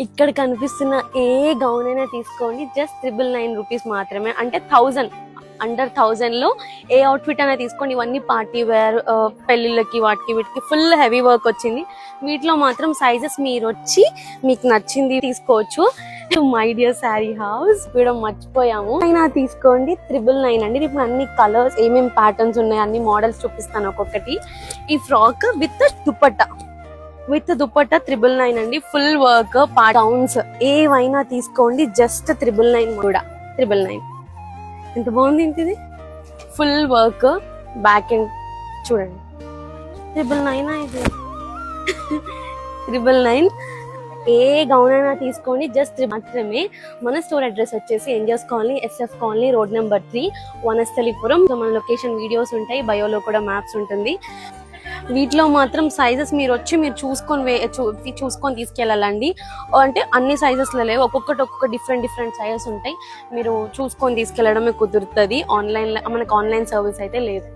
ఇక్కడ కనిపిస్తున్న ఏ గౌన్ అయినా తీసుకోండి, జస్ట్ 999 రూపీస్ మాత్రమే. అంటే 1000 అండర్ 1000 లో ఏ అవుట్ఫిట్ అయినా తీసుకోండి. ఇవన్నీ పార్టీ వేర్, పెళ్లిళ్ళకి వాటికి వీటికి ఫుల్ హెవీ వర్క్ వచ్చింది. వీటిలో మాత్రం సైజెస్ మీరు వచ్చి మీకు నచ్చింది తీసుకోవచ్చు. మై డియర్ శారీ హౌస్ వీడం మర్చిపోయాము, అయినా తీసుకోండి 999 అండి. ఇప్పుడు అన్ని కలర్స్ ఏమేమి ప్యాటర్న్స్ ఉన్నాయి అన్ని మోడల్స్ చూపిస్తాను ఒక్కొక్కటి. ఈ ఫ్రాక్ విత్ దుపట్టా 999 అండి. ఫుల్ వర్క్ గౌన్స్ ఏవైనా తీసుకోండి, జస్ట్ 999 కూడా 999. ఎంత బాగుంది ఏంటిది, ఫుల్ వర్క్ బ్యాక్ ఎండ్ చూడండి. 999 ఇది 999. ఏ గౌన్ అయినా తీసుకోండి, జస్ట్ మాత్రమే. మన స్టోర్ అడ్రస్ వచ్చేసి ఎంజర్స్ colony, SF colony, road number 3, Vanasthalipuram. మన లొకేషన్ వీడియోస్ ఉంటాయి, బయోలో కూడా మ్యాప్స్ ఉంటుంది. వీటిలో మాత్రం సైజెస్ మీరు వచ్చి మీరు చూసుకొని తీసుకెళ్ళాలండి. అంటే అన్ని సైజెస్లో లేవు, ఒక్కొక్క డిఫరెంట్ సైజెస్ ఉంటాయి. మీరు చూసుకొని తీసుకెళ్ళడమే కుదురుతుంది. మనకు ఆన్లైన్ సర్వీస్ అయితే లేదు.